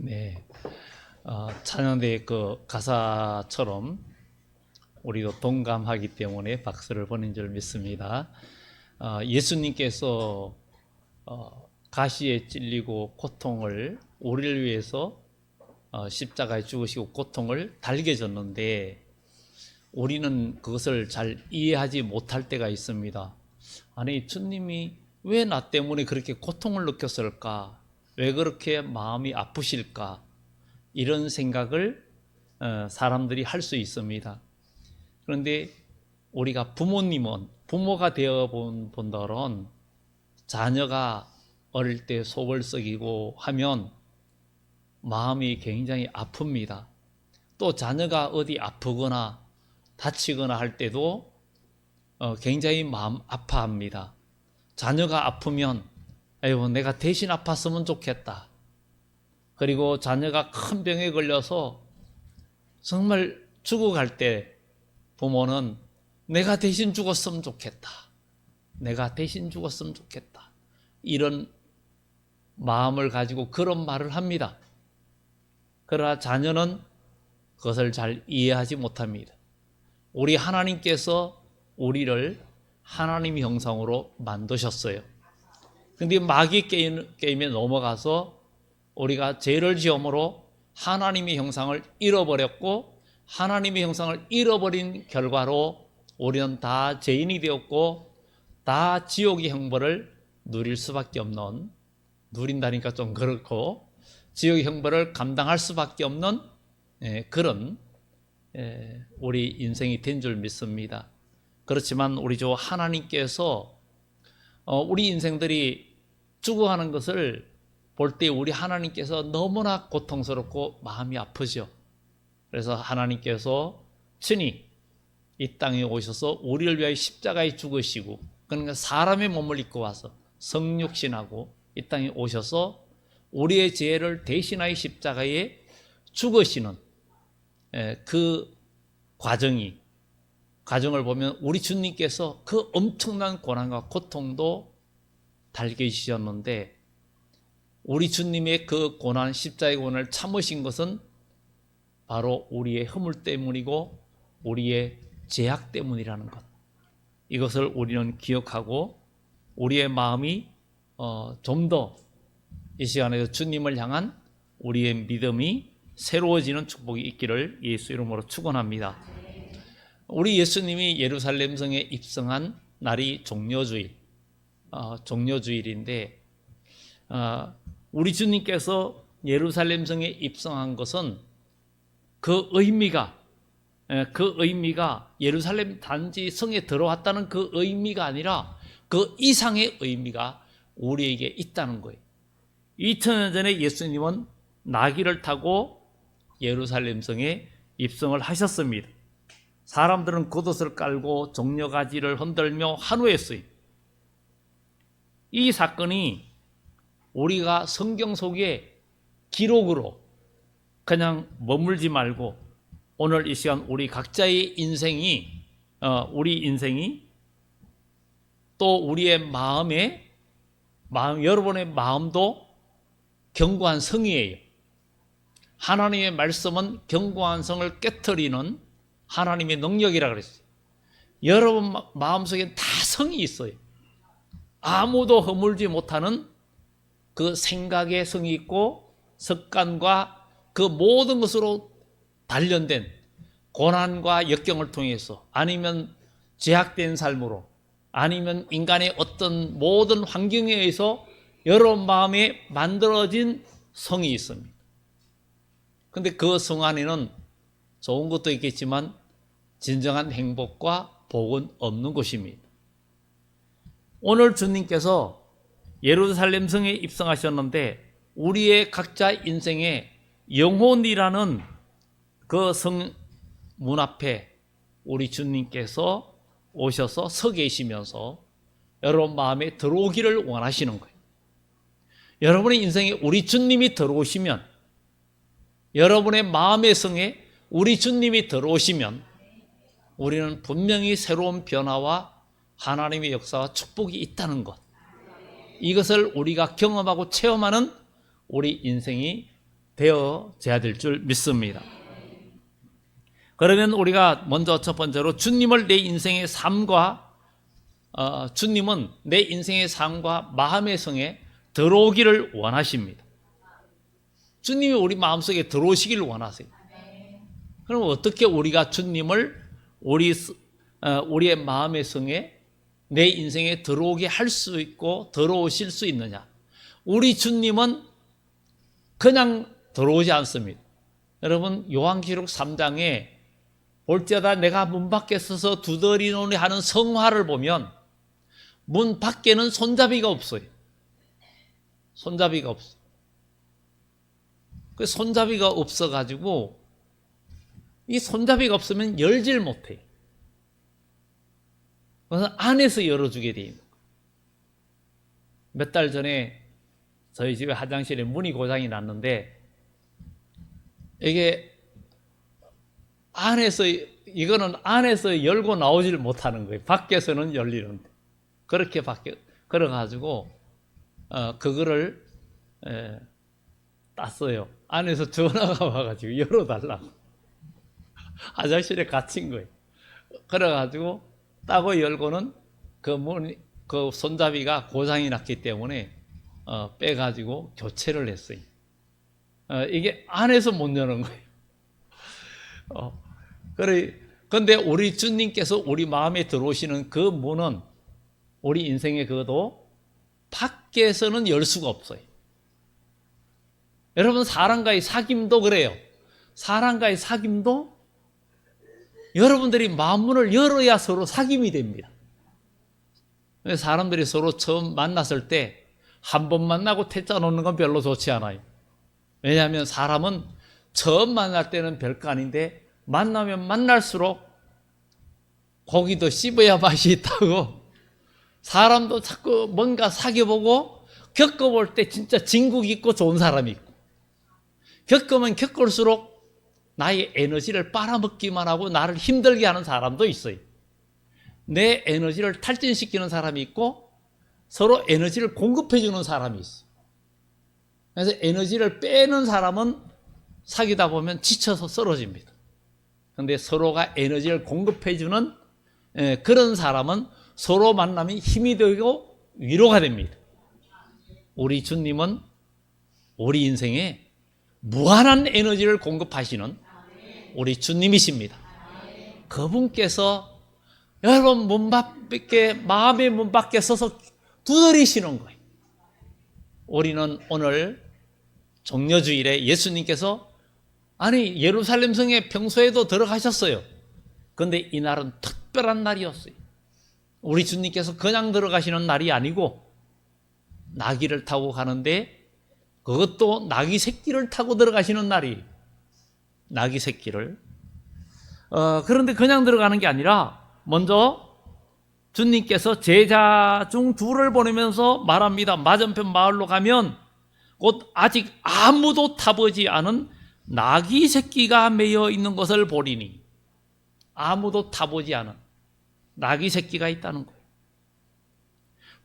네, 찬양대 그 가사처럼 우리도 동감하기 때문에 박수를 보낸 줄 믿습니다. 예수님께서 가시에 찔리고 고통을 우리를 위해서 십자가에 죽으시고 고통을 달게 졌는데 우리는 그것을 잘 이해하지 못할 때가 있습니다. 아니, 주님이 왜 나 때문에 그렇게 고통을 느꼈을까? 왜 그렇게 마음이 아프실까? 이런 생각을 사람들이 할 수 있습니다. 그런데 우리가 부모가 되어 본다론 자녀가 어릴 때 속을 썩이고 하면 마음이 굉장히 아픕니다. 또 자녀가 어디 아프거나 다치거나 할 때도 굉장히 마음 아파합니다. 자녀가 아프면 아이고 내가 대신 아팠으면 좋겠다. 그리고 자녀가 큰 병에 걸려서 정말 죽어갈 때 부모는 내가 대신 죽었으면 좋겠다. 내가 대신 죽었으면 좋겠다. 이런 마음을 가지고 그런 말을 합니다. 그러나 자녀는 그것을 잘 이해하지 못합니다. 우리 하나님께서 우리를 하나님의 형상으로 만드셨어요. 근데 마귀 게임에 넘어가서 우리가 죄를 지음으로 하나님의 형상을 잃어버렸고 하나님의 형상을 잃어버린 결과로 우리는 다 죄인이 되었고 다 지옥의 형벌을 누릴 수밖에 없는, 누린다니까 좀 그렇고 지옥의 형벌을 감당할 수밖에 없는 그런 우리 인생이 된 줄 믿습니다. 그렇지만 우리 주 하나님께서 우리 인생들이 죽어가는 것을 볼 때 우리 하나님께서 너무나 고통스럽고 마음이 아프죠. 그래서 하나님께서 친히 이 땅에 오셔서 우리를 위하여 십자가에 죽으시고, 그러니까 사람의 몸을 입고 와서 성육신하고 이 땅에 오셔서 우리의 죄를 대신하여 십자가에 죽으시는 그 과정을 보면 우리 주님께서 그 엄청난 고난과 고통도 달게 우리 주님의 그 고난, 십자가의 고난을 참으신 것은 바로 우리의 허물 때문이고 우리의 죄악 때문이라는 것. 이것을 우리는 기억하고 우리의 마음이 좀 더 이 시간에도 주님을 향한 우리의 믿음이 새로워지는 축복이 있기를 예수 이름으로 축원합니다. 우리 예수님이 예루살렘 성에 입성한 날이 종려주일인데 우리 주님께서 예루살렘 성에 입성한 것은 그 의미가 예루살렘 단지 성에 들어왔다는 그 의미가 아니라 그 이상의 의미가 우리에게 있다는 거예요. 2000년 전에 예수님은 나귀를 타고 예루살렘 성에 입성을 하셨습니다. 사람들은 겉옷을 깔고 종려가지를 흔들며 환호했어요. 이 사건이 우리가 성경 속에 기록으로 그냥 머물지 말고 오늘 이 시간 우리 각자의 인생이 또 우리의 여러분의 마음도 견고한 성이에요. 하나님의 말씀은 견고한 성을 깨트리는 하나님의 능력이라고 그랬어요. 여러분 마음속에 다 성이 있어요. 아무도 허물지 못하는 그 생각의 성이 있고 습관과 그 모든 것으로 단련된 고난과 역경을 통해서 아니면 제약된 삶으로 아니면 인간의 어떤 모든 환경에 의해서 여러분 마음에 만들어진 성이 있습니다. 그런데 그 성 안에는 좋은 것도 있겠지만 진정한 행복과 복은 없는 것입니다. 오늘 주님께서 예루살렘 성에 입성하셨는데 우리의 각자 인생에 영혼이라는 그 성 문 앞에 우리 주님께서 오셔서 서 계시면서 여러분 마음에 들어오기를 원하시는 거예요. 여러분의 인생에 우리 주님이 들어오시면, 여러분의 마음의 성에 우리 주님이 들어오시면 우리는 분명히 새로운 변화와 하나님의 역사와 축복이 있다는 것, 이것을 우리가 경험하고 체험하는 우리 인생이 되어져야 될 줄 믿습니다. 그러면 우리가 먼저 첫 번째로 주님을 내 인생의 삶과 주님은 내 인생의 삶과 마음의 성에 들어오기를 원하십니다. 주님이 우리 마음속에 들어오시기를 원하세요. 그럼 어떻게 우리가 주님을 우리의 마음의 성에 내 인생에 들어오게 할 수 있고 들어오실 수 있느냐? 우리 주님은 그냥 들어오지 않습니다. 여러분 요한계시록 3장에 볼때마다 내가 문 밖에 서서 두드리노니 하는 성화를 보면 문 밖에는 손잡이가 없어요. 손잡이가 없어. 그 손잡이가 없어가지고 이 손잡이가 없으면 열질 못해요. 그래서 안에서 열어주게 돼 있는 거예요. 몇 달 전에 저희 집에 화장실에 문이 고장이 났는데 이게 이거는 안에서 열고 나오질 못하는 거예요. 밖에서는 열리는데. 그렇게 그래가지고, 그거를, 땄어요. 안에서 전화가 와가지고 열어달라고. 화장실에 갇힌 거예요. 그래가지고, 따고 열고는 그 손잡이가 고장이 났기 때문에, 빼가지고 교체를 했어요. 이게 안에서 못 여는 거예요. 그런데 우리 주님께서 우리 마음에 들어오시는 그 문은 우리 인생의 그것도 밖에서는 열 수가 없어요. 여러분 사람과의 사귐도 그래요. 사람과의 사귐도 여러분들이 마음문을 열어야 서로 사귐이 됩니다. 사람들이 서로 처음 만났을 때 한 번 만나고 퇴짜 놓는 건 별로 좋지 않아요. 왜냐하면 사람은 처음 만날 때는 별거 아닌데 만나면 만날수록 고기도 씹어야 맛이 있다고 사람도 자꾸 뭔가 사귀어보고 겪어볼 때 진짜 진국이 있고 좋은 사람이 있고 겪으면 겪을수록 나의 에너지를 빨아먹기만 하고 나를 힘들게 하는 사람도 있어요. 내 에너지를 탈진시키는 사람이 있고 서로 에너지를 공급해주는 사람이 있어요. 그래서 에너지를 빼는 사람은 사귀다 보면 지쳐서 쓰러집니다. 그런데 서로가 에너지를 공급해주는 그런 사람은 서로 만나면 힘이 되고 위로가 됩니다. 우리 주님은 우리 인생에 무한한 에너지를 공급하시는 우리 주님이십니다. 그분께서 여러분 문 밖에 마음의 문 밖에 서서 두드리시는 거예요. 우리는 오늘 종려주일에 예수님께서 예루살렘 성에 평소에도 들어가셨어요. 그런데 이날은 특별한 날이었어요. 우리 주님께서 그냥 들어가시는 날이 아니고 나귀를 타고 가는데 그것도 나귀 새끼를 타고 들어가시는 날이 나귀 새끼를 그런데 그냥 들어가는 게 아니라 먼저 주님께서 제자 중 둘을 보내면서 말합니다. 맞은편 마을로 가면 곧 아직 아무도 타보지 않은 나귀 새끼가 매여 있는 것을 보리니 아무도 타보지 않은 나귀 새끼가 있다는 거예요.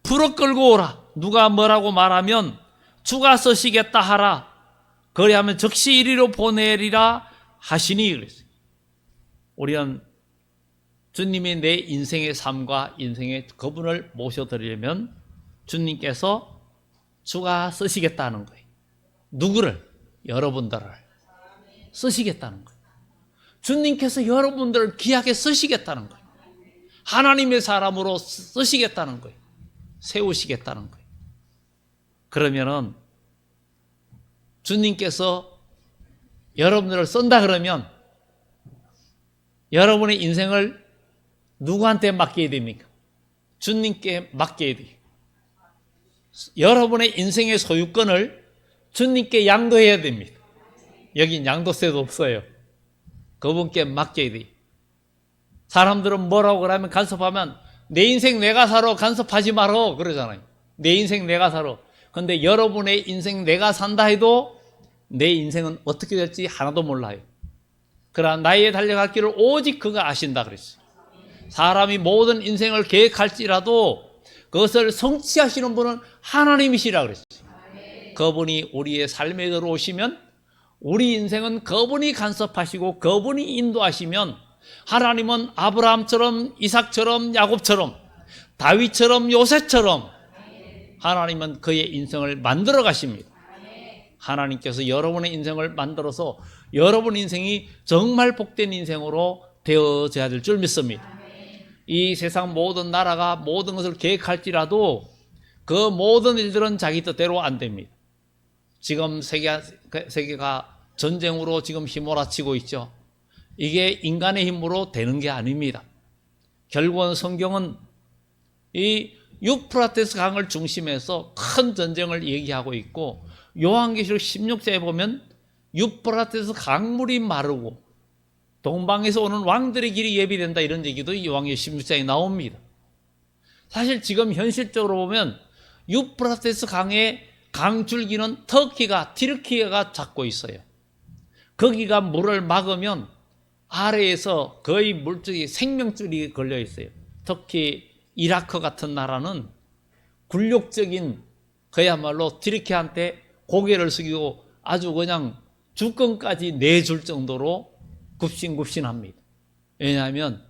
풀어 끌고 오라. 누가 뭐라고 말하면 주가 쓰시겠다 하라. 그리하면 즉시 이리로 보내리라 하시니 그랬어요. 우리는 주님이 내 인생의 삶과 인생의 그분을 모셔드리려면 주님께서 주가 쓰시겠다는 거예요. 누구를? 여러분들을 쓰시겠다는 거예요. 주님께서 여러분들을 귀하게 쓰시겠다는 거예요. 하나님의 사람으로 쓰시겠다는 거예요. 세우시겠다는 거예요. 그러면은 주님께서 여러분들을 쓴다 그러면 여러분의 인생을 누구한테 맡겨야 됩니까? 주님께 맡겨야 돼요. 여러분의 인생의 소유권을 주님께 양도해야 됩니다. 여긴 양도세도 없어요. 그분께 맡겨야 돼요. 사람들은 뭐라고 그러면 간섭하면 내 인생 내가 살아 간섭하지 마라 그러잖아요. 내 인생 내가 살아. 그런데 여러분의 인생 내가 산다 해도 내 인생은 어떻게 될지 하나도 몰라요. 그러나 나의 달려갈 길을 오직 그가 아신다 그랬어요. 사람이 모든 인생을 계획할지라도 그것을 성취하시는 분은 하나님이시라 그랬어요. 그분이 우리의 삶에 들어오시면 우리 인생은 그분이 간섭하시고 그분이 인도하시면 하나님은 아브라함처럼 이삭처럼 야곱처럼 다윗처럼 요셉처럼 하나님은 그의 인생을 만들어 가십니다. 하나님께서 여러분의 인생을 만들어서 여러분 인생이 정말 복된 인생으로 되어져야 될 줄 믿습니다. 이 세상 모든 나라가 모든 것을 계획할지라도 그 모든 일들은 자기 뜻대로 안 됩니다. 지금 세계가 전쟁으로 지금 휘몰아치고 있죠. 이게 인간의 힘으로 되는 게 아닙니다. 결국은 성경은 이 유프라테스 강을 중심해서 큰 전쟁을 얘기하고 있고, 요한계시록 16장에 보면 유프라테스 강물이 마르고 동방에서 오는 왕들의 길이 예비된다, 이런 얘기도 요한계시록 16장에 나옵니다. 사실 지금 현실적으로 보면 유프라테스 강의 강줄기는 티르키예가 잡고 있어요. 거기가 물을 막으면 아래에서 거의 물줄기, 생명줄이 걸려 있어요. 특히 이라크 같은 나라는 굴욕적인, 그야말로 티르키한테 고개를 숙이고 아주 그냥 주권까지 내줄 정도로 굽신굽신합니다. 왜냐하면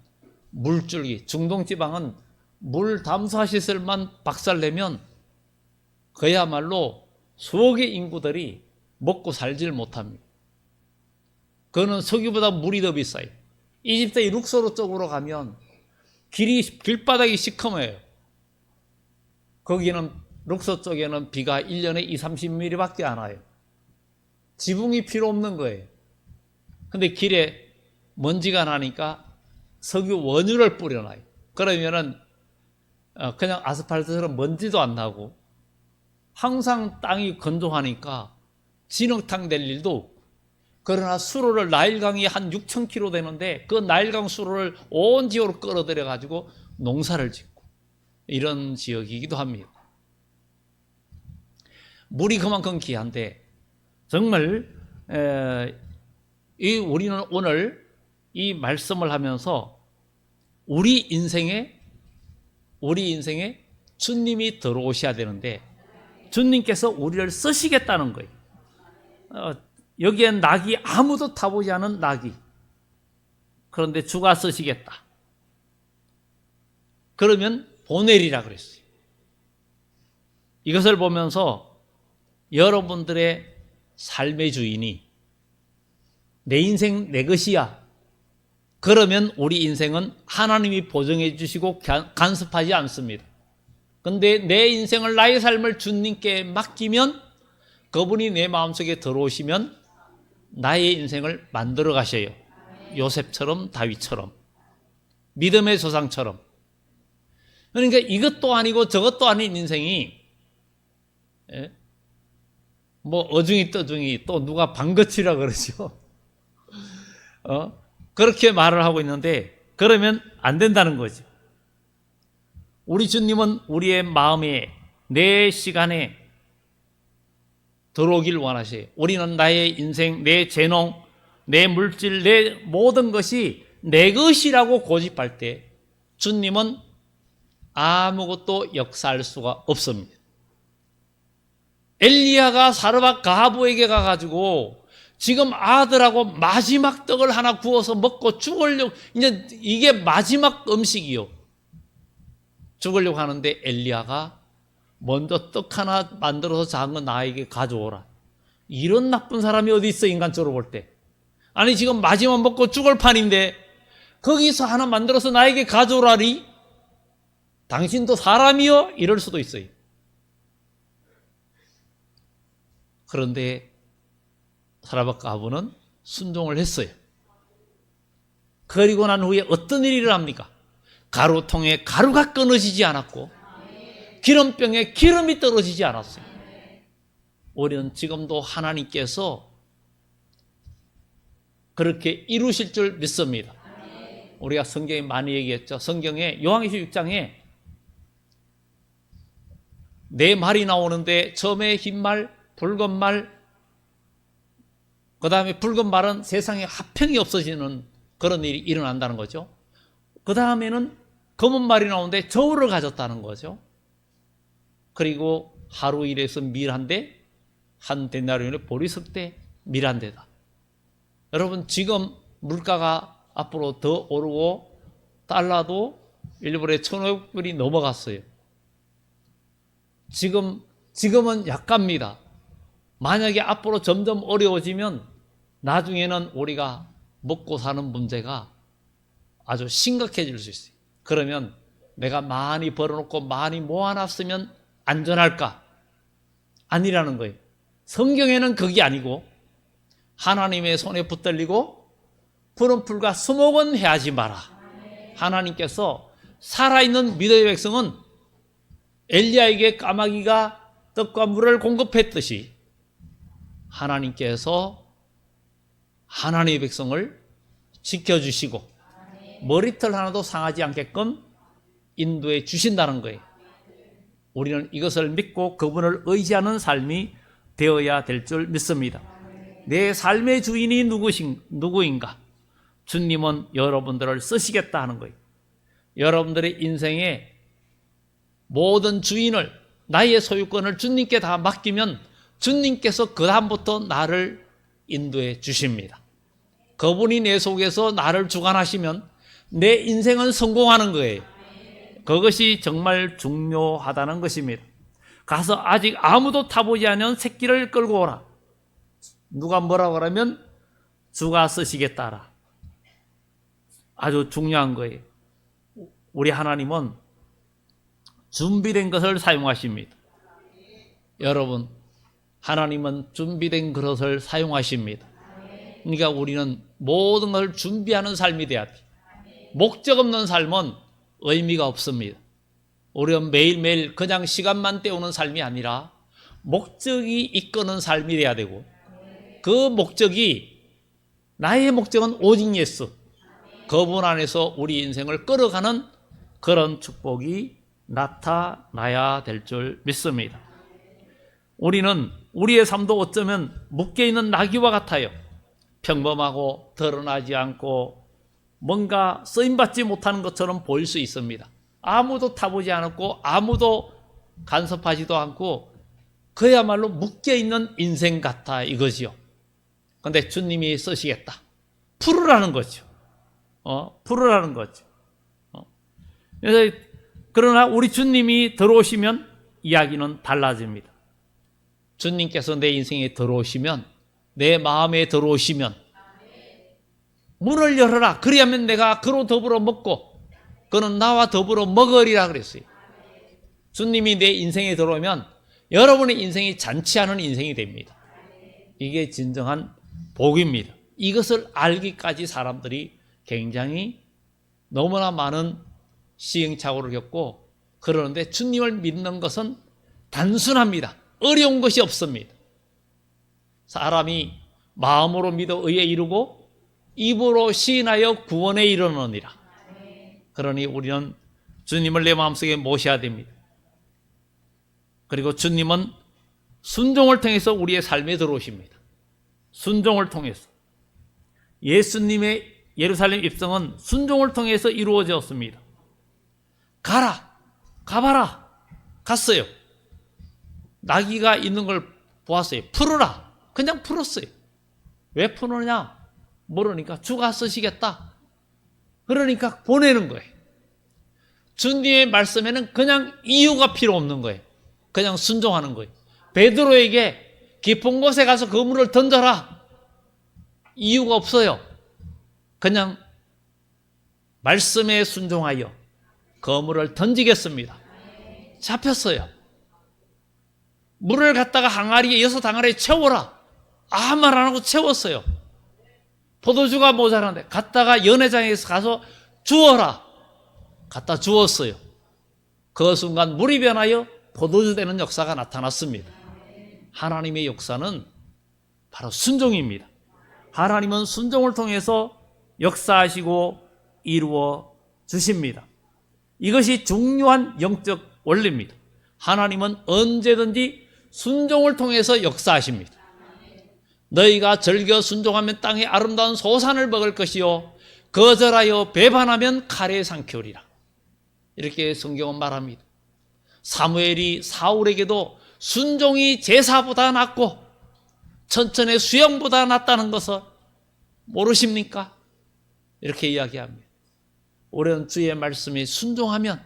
물줄기, 중동지방은 물 담수화 시설만 박살내면 그야말로 수억의 인구들이 먹고 살질 못합니다. 그거는 석유보다 물이 더 비싸요. 이집트의 룩소르 쪽으로 가면 길바닥이 시커매요. 거기는 룩소 쪽에는 비가 1년에 20-30mm 밖에 안 와요. 지붕이 필요 없는 거예요. 근데 길에 먼지가 나니까 석유 원유를 뿌려놔요. 그러면은 그냥 아스팔트처럼 먼지도 안 나고 항상 땅이 건조하니까 진흙탕 될 일도 없고. 그러나 수로를, 나일강이 한 6,000km 되는데 그 나일강 수로를 온 지역으로 끌어들여 가지고 농사를 짓고 이런 지역이기도 합니다. 물이 그만큼 귀한데 정말 우리는 오늘 이 말씀을 하면서 우리 인생에 주님이 들어오셔야 되는데 주님께서 우리를 쓰시겠다는 거예요. 여기엔 낙이 아무도 타보지 않은 낙이, 그런데 주가 쓰시겠다. 그러면 보내리라 그랬어요. 이것을 보면서 여러분들의 삶의 주인이 내 인생 내 것이야. 그러면 우리 인생은 하나님이 보증해 주시고 간섭하지 않습니다. 그런데 내 인생을, 나의 삶을 주님께 맡기면 그분이 내 마음속에 들어오시면 나의 인생을 만들어 가셔요. 요셉처럼 다윗처럼, 믿음의 조상처럼. 그러니까 이것도 아니고 저것도 아닌 인생이, 뭐 어중이 떠중이, 또 누가 방긋이라 그러죠. 그렇게 말을 하고 있는데 그러면 안 된다는 거죠. 우리 주님은 우리의 마음에, 내 시간에 들어오길 원하셔요. 우리는 나의 인생, 내 재능, 내 물질, 내 모든 것이 내 것이라고 고집할 때 주님은 아무것도 역사할 수가 없습니다. 엘리야가 사르밧 가부에게 가가지고 지금 아들하고 마지막 떡을 하나 구워서 먹고 죽으려고, 이제 이게 마지막 음식이요. 죽으려고 하는데 엘리야가 먼저 떡 하나 만들어서 작은 거 나에게 가져오라. 이런 나쁜 사람이 어디 있어, 인간적으로 볼 때. 아니 지금 마지막 먹고 죽을 판인데 거기서 하나 만들어서 나에게 가져오라니? 당신도 사람이요? 이럴 수도 있어요. 그런데 사르밧 가부는 순종을 했어요. 그리고 난 후에 어떤 일이 일어납니까? 가루통에 가루가 끊어지지 않았고 기름병에 기름이 떨어지지 않았어요. 우리는 지금도 하나님께서 그렇게 이루실 줄 믿습니다. 우리가 성경에 많이 얘기했죠. 성경에 요한계시록 6장에 네 말이 나오는데 처음에 흰 말, 붉은 말, 그 다음에 붉은 말은 세상에 화평이 없어지는 그런 일이 일어난다는 거죠. 그 다음에는 검은 말이 나오는데 저울을 가졌다는 거죠. 그리고 하루 일해서 밀한데 한 데나리온에 보리석대, 미란데다. 여러분, 지금 물가가 앞으로 더 오르고 달러도 1불에 1,500불이 넘어갔어요. 지금은 약합니다. 만약에 앞으로 점점 어려워지면 나중에는 우리가 먹고 사는 문제가 아주 심각해질 수 있어요. 그러면 내가 많이 벌어놓고 많이 모아놨으면 안전할까? 아니라는 거예요. 성경에는 그게 아니고 하나님의 손에 붙들리고 푸른 풀과 수목은 해하지 마라. 하나님께서 살아있는 믿음의 백성은 엘리야에게 까마귀가 떡과 물을 공급했듯이 하나님께서 하나님의 백성을 지켜주시고 머리털 하나도 상하지 않게끔 인도해 주신다는 거예요. 우리는 이것을 믿고 그분을 의지하는 삶이 되어야 될 줄 믿습니다. 내 삶의 주인이 누구인가? 주님은 여러분들을 쓰시겠다 하는 거예요. 여러분들의 인생의 모든 주인을, 나의 소유권을 주님께 다 맡기면 주님께서 그 다음부터 나를 인도해 주십니다. 그분이 내 속에서 나를 주관하시면 내 인생은 성공하는 거예요. 그것이 정말 중요하다는 것입니다. 가서 아직 아무도 타보지 않은 새끼를 끌고 오라. 누가 뭐라고 하면 주가 쓰시겠다라. 아주 중요한 거예요. 우리 하나님은 준비된 것을 사용하십니다. 여러분, 하나님은 준비된 그릇을 사용하십니다. 그러니까 우리는 모든 걸 준비하는 삶이 돼야 돼요. 목적 없는 삶은 의미가 없습니다. 우리는 매일매일 그냥 시간만 때우는 삶이 아니라 목적이 이끄는 삶이 돼야 되고, 그 목적이, 나의 목적은 오직 예수, 그분 안에서 우리 인생을 끌어가는 그런 축복이 나타나야 될 줄 믿습니다. 우리는 우리의 삶도 어쩌면 묶여있는 나귀와 같아요. 평범하고 드러나지 않고 뭔가 쓰임받지 못하는 것처럼 보일 수 있습니다. 아무도 타보지 않았고 아무도 간섭하지도 않고 그야말로 묶여있는 인생 같아 이거지요. 그런데 주님이 쓰시겠다. 풀으라는 거죠. 풀으라는 거죠. 그래서 그러나 우리 주님이 들어오시면 이야기는 달라집니다. 주님께서 내 인생에 들어오시면, 내 마음에 들어오시면 문을 열어라. 그리하면 내가 그로 더불어 먹고 그는 나와 더불어 먹으리라 그랬어요. 주님이 내 인생에 들어오면 여러분의 인생이 잔치하는 인생이 됩니다. 이게 진정한 복입니다. 이것을 알기까지 사람들이 굉장히 너무나 많은 시행착오를 겪고 그러는데, 주님을 믿는 것은 단순합니다. 어려운 것이 없습니다. 사람이 마음으로 믿어 의에 이르고 입으로 시인하여 구원에 이르느니라. 그러니 우리는 주님을 내 마음속에 모셔야 됩니다. 그리고 주님은 순종을 통해서 우리의 삶에 들어오십니다. 순종을 통해서. 예수님의 예루살렘 입성은 순종을 통해서 이루어졌습니다. 가봐라. 갔어요. 나귀가 있는 걸 보았어요. 풀어라. 그냥 풀었어요. 왜 풀느냐? 모르니까 주가 쓰시겠다. 그러니까 보내는 거예요. 주님의 말씀에는 그냥 이유가 필요 없는 거예요. 그냥 순종하는 거예요. 베드로에게 깊은 곳에 가서 그물을 던져라. 이유가 없어요. 그냥 말씀에 순종하여 그물을 던지겠습니다. 잡혔어요. 물을 갖다가 항아리에 6항아리에 채워라. 아무 말 안 하고 채웠어요. 포도주가 모자란데 갔다가 연회장에서 가서 주어라. 갖다 주었어요. 그 순간 물이 변하여 포도주 되는 역사가 나타났습니다. 하나님의 역사는 바로 순종입니다. 하나님은 순종을 통해서 역사하시고 이루어 주십니다. 이것이 중요한 영적 원리입니다. 하나님은 언제든지 순종을 통해서 역사하십니다. 너희가 즐겨 순종하면 땅의 아름다운 소산을 먹을 것이요 거절하여 배반하면 칼에 삼키리라. 이렇게 성경은 말합니다. 사무엘이 사울에게도 순종이 제사보다 낫고 천천의 수영보다 낫다는 것을 모르십니까? 이렇게 이야기합니다. 우리는 주의 말씀에 순종하면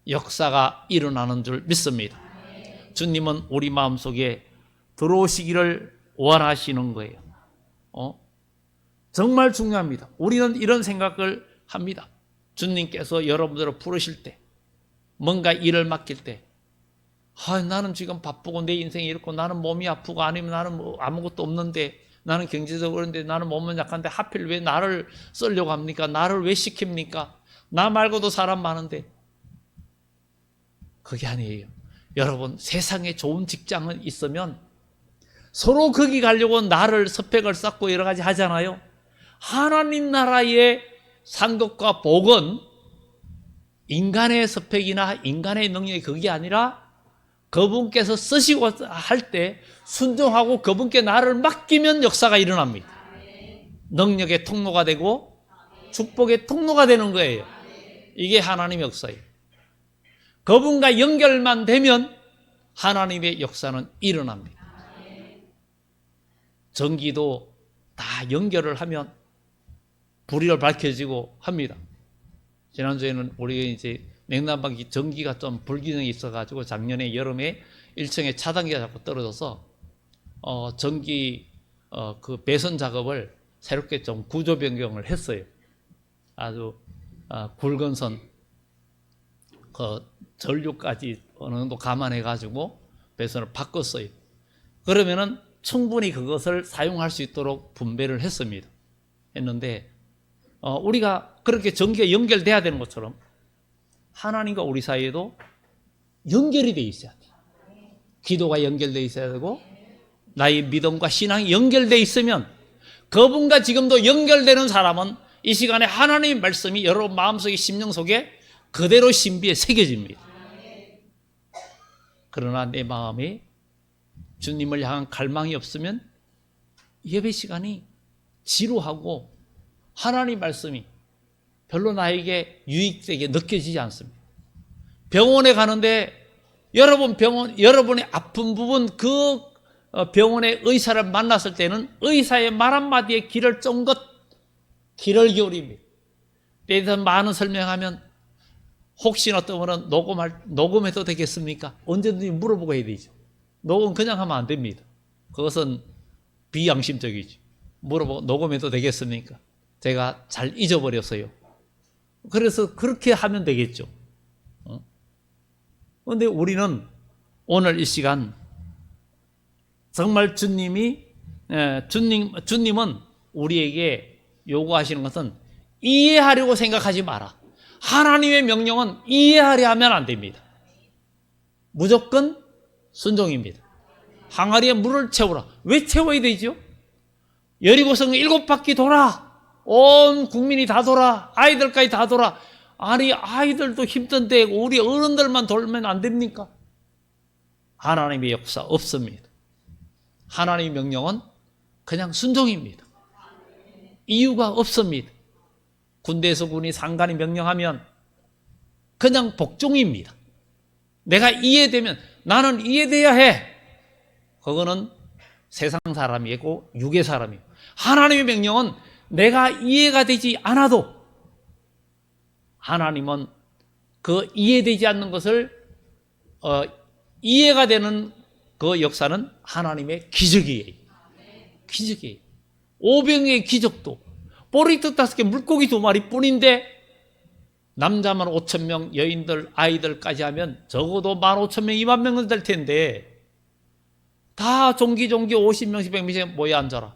역사가 일어나는 줄 믿습니다. 주님은 우리 마음속에 들어오시기를 원하시는 거예요. 정말 중요합니다. 우리는 이런 생각을 합니다. 주님께서 여러분들을 부르실 때, 뭔가 일을 맡길 때, 나는 지금 바쁘고 내 인생이 이렇고 나는 몸이 아프고 아니면 나는 뭐 아무것도 없는데 나는 경제적으로 그런데 나는 몸은 약한데 하필 왜 나를 쓰려고 합니까? 나를 왜 시킵니까? 나 말고도 사람 많은데. 그게 아니에요. 여러분, 세상에 좋은 직장은 있으면 서로 거기 가려고 나를 스펙을 쌓고 여러 가지 하잖아요. 하나님 나라의 상급과 복은 인간의 스펙이나 인간의 능력이 그게 아니라 그분께서 쓰시고 할 때 순종하고 그분께 나를 맡기면 역사가 일어납니다. 능력의 통로가 되고 축복의 통로가 되는 거예요. 이게 하나님의 역사예요. 그분과 연결만 되면 하나님의 역사는 일어납니다. 전기도 다 연결을 하면 불이 밝혀지고 합니다. 지난주에는 우리가 이제 냉난방기 전기가 좀 불균형이 있어가지고 작년에 여름에 1층에 차단기가 자꾸 떨어져서 전기 그 배선 작업을 새롭게 좀 구조 변경을 했어요. 아주 굵은 선 그 전류까지 어느 정도 감안해가지고 배선을 바꿨어요. 그러면은 충분히 그것을 사용할 수 있도록 분배를 했는데 우리가 그렇게 전기가 연결돼야 되는 것처럼 하나님과 우리 사이에도 연결이 돼 있어야 돼. 기도가 연결돼 있어야 되고 나의 믿음과 신앙이 연결돼 있으면 그분과 지금도 연결되는 사람은 이 시간에 하나님의 말씀이 여러분 마음속에 심령 속에 그대로 신비에 새겨집니다. 그러나 내 마음에 주님을 향한 갈망이 없으면 예배 시간이 지루하고 하나님 말씀이 별로 나에게 유익되게 느껴지지 않습니다. 병원에 가는데 여러분의 아픈 부분 그 병원의 의사를 만났을 때는 의사의 말 한마디에 귀를 쫑긋 귀를 기울입니다. 때에 대해서 많은 설명하면 혹시나 어떤 분은 녹음해도 되겠습니까? 언제든지 물어보고 해야 되죠. 녹음 그냥 하면 안 됩니다. 그것은 비양심적이죠. 물어보고 녹음해도 되겠습니까? 제가 잘 잊어버렸어요. 그래서 그렇게 하면 되겠죠. 그런데 우리는 오늘 이 시간 정말 주님은 우리에게 요구하시는 것은 이해하려고 생각하지 마라. 하나님의 명령은 이해하려 하면 안 됩니다. 무조건 순종입니다. 항아리에 물을 채우라. 왜 채워야 되죠? 여리고성 7바퀴 돌아. 온 국민이 다 돌아. 아이들까지 다 돌아. 아니 아이들도 힘든데 우리 어른들만 돌면 안 됩니까? 하나님의 역사 없습니다. 하나님의 명령은 그냥 순종입니다. 이유가 없습니다. 군대에서 군이 상관이 명령하면 그냥 복종입니다. 내가 이해되면 나는 이해돼야 해. 그거는 세상 사람이고 육의 사람이고 하나님의 명령은 내가 이해가 되지 않아도 하나님은 그 이해되지 않는 것을 이해가 되는 그 역사는 하나님의 기적이에요. 기적이에요. 오병의 기적도 보리떡 5개 물고기 2마리 뿐인데 남자만 5,000명 여인들 아이들까지 하면 적어도 15,000명 20,000명 될 텐데 다 종기 50명씩 100명씩 모여 앉아라.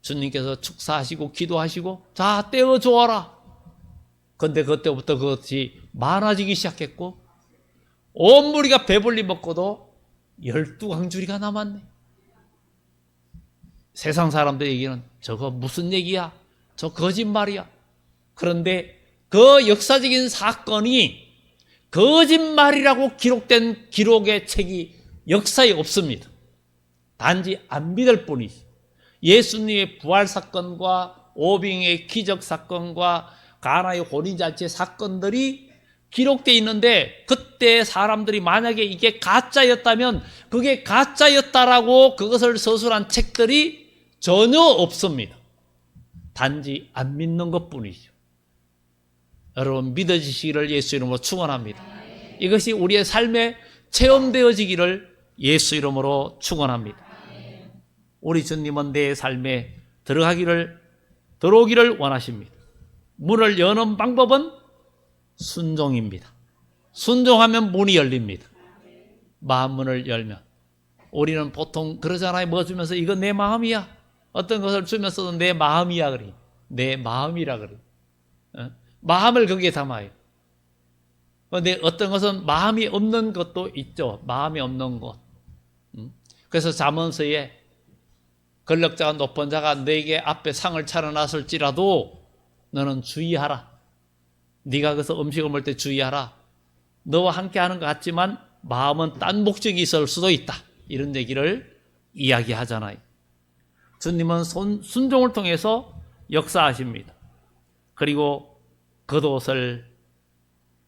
주님께서 축사하시고 기도하시고 자 떼어줘라. 근데 그때부터 그것이 많아지기 시작했고 온 무리가 배불리 먹고도 12광주리가 남았네. 세상 사람들 얘기는 저거 무슨 얘기야? 저 거짓말이야. 그런데 그 역사적인 사건이 거짓말이라고 기록된 기록의 책이 역사에 없습니다. 단지 안 믿을 뿐이지. 예수님의 부활 사건과 오병의 기적 사건과 가나의 혼인잔치 사건들이 기록되어 있는데 그때 사람들이 만약에 이게 가짜였다면 그게 가짜였다라고 그것을 서술한 책들이 전혀 없습니다. 단지 안 믿는 것뿐이죠. 여러분 믿어지시기를 예수 이름으로 축원합니다. 이것이 우리의 삶에 체험되어지기를 예수 이름으로 축원합니다. 우리 주님은 내 삶에 들어오기를 원하십니다. 문을 여는 방법은 순종입니다. 순종하면 문이 열립니다. 마음문을 열면. 우리는 보통 그러잖아요. 뭐 주면서 이거 내 마음이야. 어떤 것을 주면서도 내 마음이야 그래. 내 마음이라 그래. 마음을 거기에 담아요. 그런데 어떤 것은 마음이 없는 것도 있죠. 마음이 없는 것. 그래서 잠언서에 권력자가 높은 자가 너에게 앞에 상을 차려놨을지라도 너는 주의하라. 네가 거기서 음식을 먹을 때 주의하라. 너와 함께 하는 것 같지만 마음은 딴 목적이 있을 수도 있다. 이런 얘기를 이야기하잖아요. 주님은 순종을 통해서 역사하십니다. 그리고 겉옷을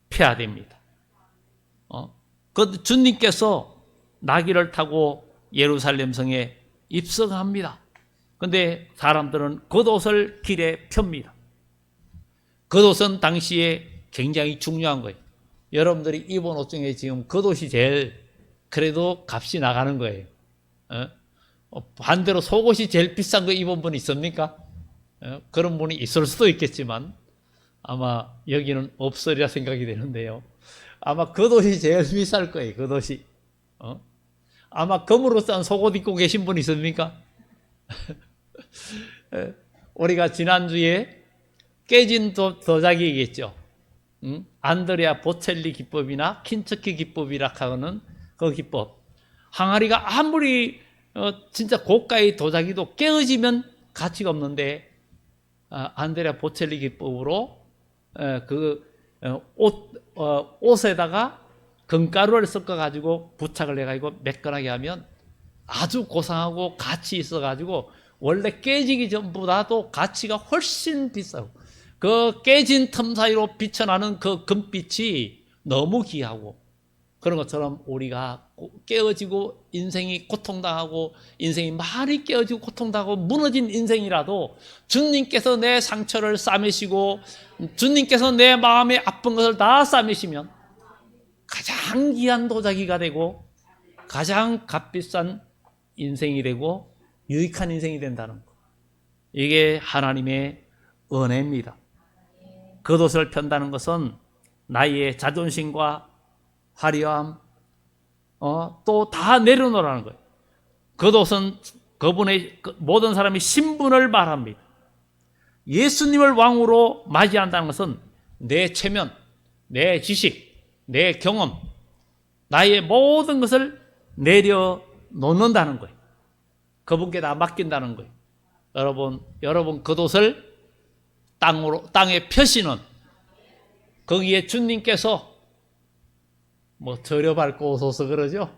펴야 됩니다. 주님께서 나귀를 타고 예루살렘 성에 입성합니다. 그런데 사람들은 겉옷을 길에 펴니다. 겉옷은 당시에 굉장히 중요한 거예요. 여러분들이 입은 옷 중에 지금 겉옷이 제일 그래도 값이 나가는 거예요. 반대로 속옷이 제일 비싼 거 입은 분 있습니까? 그런 분이 있을 수도 있겠지만 아마 여기는 없으리라 생각이 되는데요. 아마 겉옷이 제일 비쌀 거예요. 겉옷이. 아마 금으로 싼 속옷 입고 계신 분 있습니까? 우리가 지난주에 깨진 도자기겠죠. 안드레아 보첼리 기법이나 킨츠키 기법이라 하는 그 기법. 항아리가 아무리 진짜 고가의 도자기도 깨어지면 가치가 없는데 안드레아 보첼리 기법으로 옷에다가 금가루를 섞어가지고 부착을 해가지고 매끈하게 하면 아주 고상하고 가치 있어가지고 원래 깨지기 전보다도 가치가 훨씬 비싸고 그 깨진 틈 사이로 비쳐나는 그 금빛이 너무 귀하고 그런 것처럼 우리가 깨어지고 인생이 고통당하고 인생이 많이 깨어지고 고통당하고 무너진 인생이라도 주님께서 내 상처를 싸매시고 주님께서 내 마음에 아픈 것을 다 싸매시면 가장 귀한 도자기가 되고 가장 값비싼 인생이 되고 유익한 인생이 된다는 것. 이게 하나님의 은혜입니다. 겉옷을 편다는 것은 나의 자존심과 화려함 또 다 내려놓으라는 거예요. 겉옷은 그분의 모든 사람의 신분을 말합니다. 예수님을 왕으로 맞이한다는 것은 내 체면, 내 지식, 내 경험, 나의 모든 것을 내려놓는다는 거예요. 그분께 다 맡긴다는 거예요. 여러분 겉옷을 땅에 펴시는 거기에 주님께서 뭐 저려 밟고 오소서 그러죠.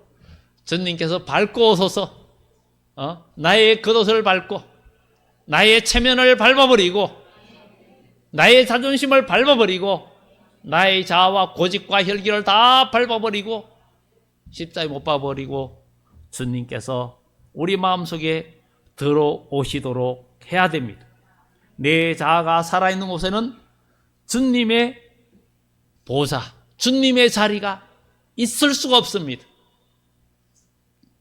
주님께서 밟고 오소서. 나의 겉옷을 밟고 나의 체면을 밟아버리고 나의 자존심을 밟아버리고 나의 자아와 고집과 혈기를 다 밟아버리고 십자가에 못 박아버리고 주님께서 우리 마음속에 들어오시도록 해야 됩니다. 내 자아가 살아있는 곳에는 주님의 보좌, 주님의 자리가 있을 수가 없습니다.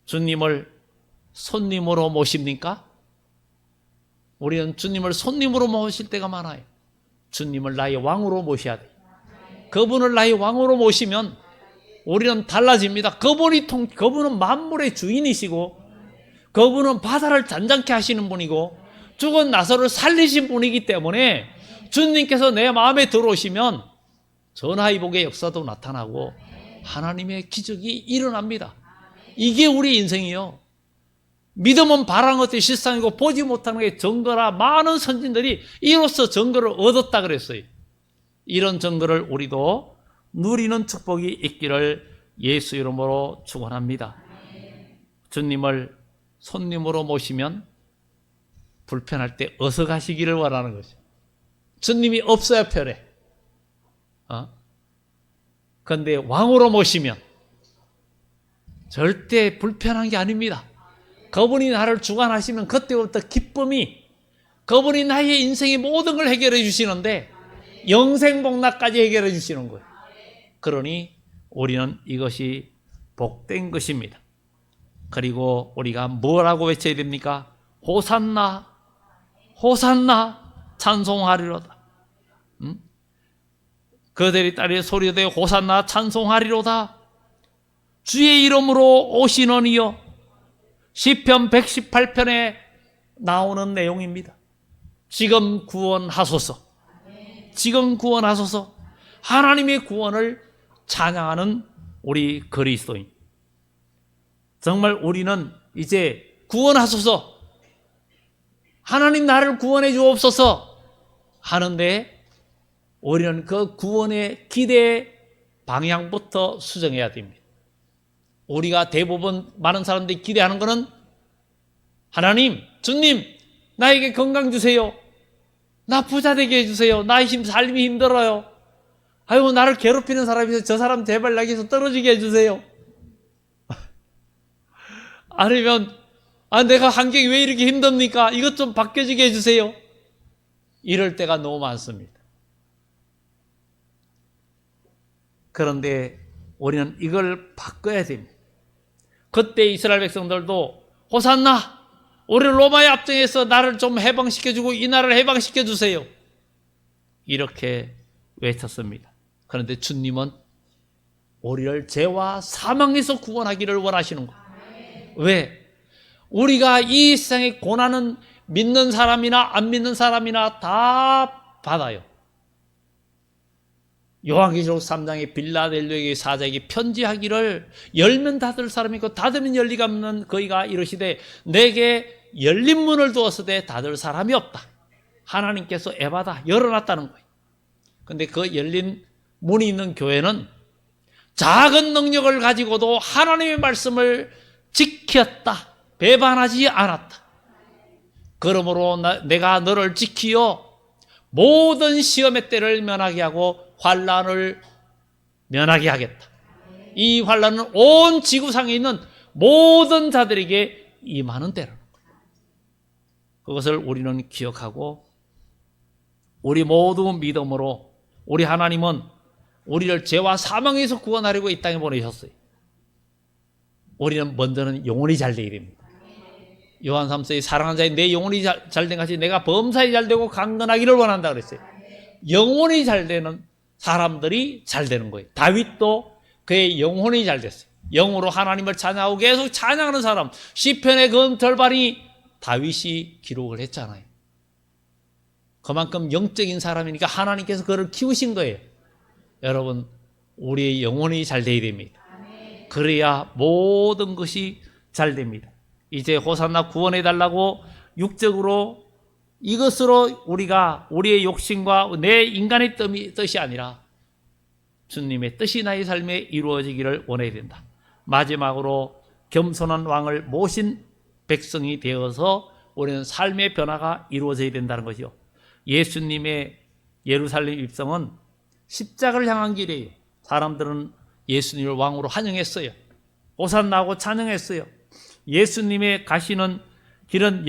주님을 손님으로 모십니까? 우리는 주님을 손님으로 모실 때가 많아요. 주님을 나의 왕으로 모셔야 돼요. 그분을 나의 왕으로 모시면 우리는 달라집니다. 그분은 만물의 주인이시고 그분은 바다를 잔잔케 하시는 분이고 죽은 나사로를 살리신 분이기 때문에 주님께서 내 마음에 들어오시면 전화위복의 역사도 나타나고 하나님의 기적이 일어납니다. 이게 우리 인생이요. 믿음은 바라는 것이 실상이고 보지 못하는 게 증거라. 많은 선진들이 이로써 증거를 얻었다 그랬어요. 이런 증거를 우리도 누리는 축복이 있기를 예수 이름으로 축원합니다. 주님을 손님으로 모시면 불편할 때 어서 가시기를 원하는 것이죠. 주님이 없어야 편해. 그런데 왕으로 모시면 절대 불편한 게 아닙니다. 그분이 나를 주관하시면 그때부터 기쁨이, 그분이 나의 인생의 모든 걸 해결해 주시는데 영생복락까지 해결해 주시는 거예요. 그러니 우리는 이것이 복된 것입니다. 그리고 우리가 뭐라고 외쳐야 됩니까? 호산나, 호산나 찬송하리로다. 그들이 딸의 소리되 호산나 찬송하리로다. 주의 이름으로 오시는 이여. 시편 118편에 나오는 내용입니다. 지금 구원하소서. 지금 구원하소서. 하나님의 구원을 찬양하는 우리 그리스도인. 정말 우리는 이제 구원하소서, 하나님 나를 구원해 주옵소서 하는데 우리는 그 구원의 기대 방향부터 수정해야 됩니다. 우리가 대부분 많은 사람들이 기대하는 것은 하나님, 주님, 나에게 건강 주세요. 나 부자 되게 해주세요. 나의 삶이 힘들어요. 아유, 나를 괴롭히는 사람이 있어요. 저 사람 제발 나에게서 떨어지게 해주세요. 아니면 내가 환경이 왜 이렇게 힘듭니까? 이것 좀 바뀌어지게 해주세요. 이럴 때가 너무 많습니다. 그런데 우리는 이걸 바꿔야 됩니다. 그때 이스라엘 백성들도 호산나, 우리 로마의 압정에서 나를 좀 해방시켜주고 이 나라를 해방시켜주세요. 이렇게 외쳤습니다. 그런데 주님은 우리를 죄와 사망에서 구원하기를 원하시는 거예요. 왜? 우리가 이 세상의 고난은 믿는 사람이나 안 믿는 사람이나 다 받아요. 요한계시록 3장에 빌라델로에게 사자에게 편지하기를 열면 닫을 사람이 있고 닫으면 열리가 없는 그이가 이르시되 내게 열린 문을 두었으되 닫을 사람이 없다. 하나님께서 에바다 열어놨다는 거예요. 그런데 그 열린 문이 있는 교회는 작은 능력을 가지고도 하나님의 말씀을 지켰다. 배반하지 않았다. 그러므로 내가 너를 지키어 모든 시험의 때를 면하게 하고 환난을 면하게 하겠다. 이 환난은 온 지구상에 있는 모든 자들에게 임하는 때라는 거예요. 그것을 우리는 기억하고 우리 모두 믿음으로 우리 하나님은 우리를 죄와 사망에서 구원하려고 이 땅에 보내셨어요. 우리는 먼저는 영혼이 잘 되어야 됩니다. 요한 3서에 사랑하는 자의 내 영혼이 잘된 같이 내가 범사에 잘되고 강건하기를 원한다 그랬어요. 영혼이 잘되는 사람들이 잘되는 거예요. 다윗도 그의 영혼이 잘됐어요. 영으로 하나님을 찬양하고 계속 찬양하는 사람, 시편의 그 절반이 다윗이 기록을 했잖아요. 그만큼 영적인 사람이니까 하나님께서 그를 키우신 거예요. 여러분, 우리의 영혼이 잘 되어야 됩니다. 그래야 모든 것이 잘 됩니다. 이제 호산나 구원해달라고 육적으로 이것으로 우리가 우리의 욕심과 내 인간의 뜻이 아니라 주님의 뜻이 나의 삶에 이루어지기를 원해야 된다. 마지막으로 겸손한 왕을 모신 백성이 되어서 우리는 삶의 변화가 이루어져야 된다는 것이요. 예수님의 예루살렘 입성은 십자가를 향한 길이에요. 사람들은 예수님을 왕으로 환영했어요. 호산나하고 찬양했어요. 예수님의 가시는 길은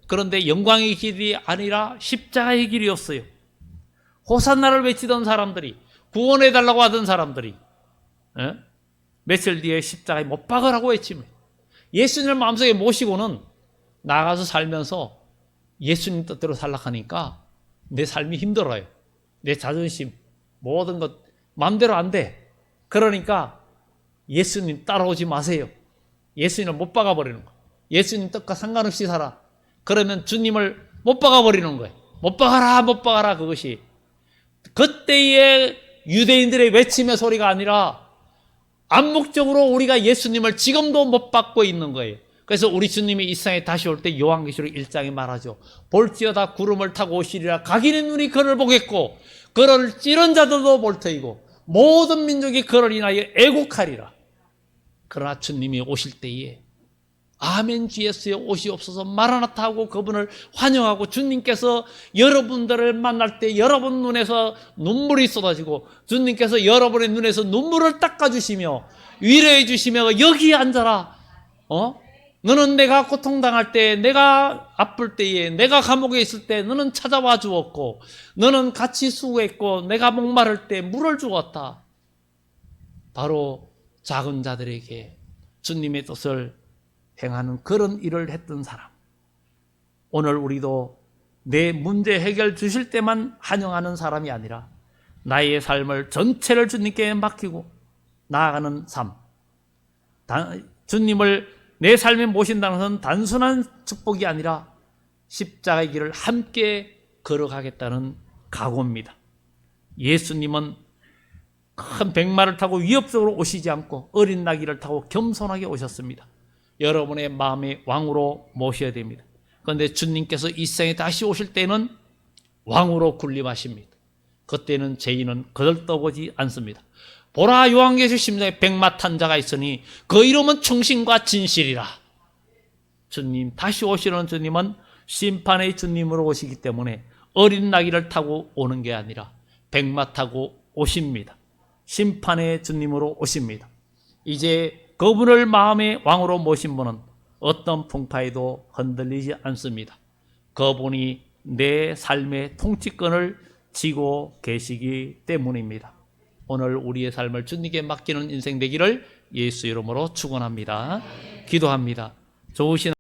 그런데 영광의 길이 아니라 십자가의 길이었어요. 호산나를 외치던 사람들이, 구원해달라고 하던 사람들이 며칠 뒤에 십자가에 못 박으라고 외치면 예수님을 마음속에 모시고는 나가서 살면서 예수님 뜻대로 살락하니까 내 삶이 힘들어요. 내 자존심, 모든 것 마음대로 안 돼. 그러니까 예수님 따라오지 마세요. 예수님을 못 박아버리는 거예요. 예수님 뜻과 상관없이 살아. 그러면 주님을 못 박아버리는 거예요. 못 박아라, 못 박아라. 그것이 그때의 유대인들의 외침의 소리가 아니라 암묵적으로 우리가 예수님을 지금도 못 박고 있는 거예요. 그래서 우리 주님이 이 세상에 다시 올 때 요한계시록 1장에 말하죠. 볼지어다 구름을 타고 오시리라. 각인의 눈이 그를 보겠고 그를 찌른 자들도 볼 터이고 모든 민족이 그를 인하여 애국하리라. 그러나 주님이 오실 때에 아멘 주 예수의 오시옵소서 마라나타 하고 그분을 환영하고 주님께서 여러분들을 만날 때 여러분 눈에서 눈물이 쏟아지고 주님께서 여러분의 눈에서 눈물을 닦아주시며 위로해 주시며 여기 앉아라. 너는 내가 고통당할 때, 내가 아플 때에, 내가 감옥에 있을 때 너는 찾아와 주었고, 너는 같이 수고했고, 내가 목마를 때 물을 주었다. 바로 작은 자들에게 주님의 뜻을 행하는 그런 일을 했던 사람. 오늘 우리도 내 문제 해결 주실 때만 환영하는 사람이 아니라 나의 삶을 전체를 주님께 맡기고 나아가는 삶. 주님을 내 삶에 모신다는 것은 단순한 축복이 아니라 십자가의 길을 함께 걸어가겠다는 각오입니다. 예수님은 큰 백마를 타고 위협적으로 오시지 않고 어린 나귀를 타고 겸손하게 오셨습니다. 여러분의 마음의 왕으로 모셔야 됩니다. 그런데 주님께서 이 세상에 다시 오실 때는 왕으로 군림하십니다. 그때는 죄인은 거들떠보지 않습니다. 보라, 요한계시록 10장에 백마 탄 자가 있으니 그 이름은 충신과 진실이라. 주님, 다시 오시는 주님은 심판의 주님으로 오시기 때문에 어린 나귀를 타고 오는 게 아니라 백마 타고 오십니다. 심판의 주님으로 오십니다. 이제 그분을 마음의 왕으로 모신 분은 어떤 풍파에도 흔들리지 않습니다. 그분이 내 삶의 통치권을 쥐고 계시기 때문입니다. 오늘 우리의 삶을 주님께 맡기는 인생 되기를 예수 이름으로 축원합니다. 기도합니다. 좋으신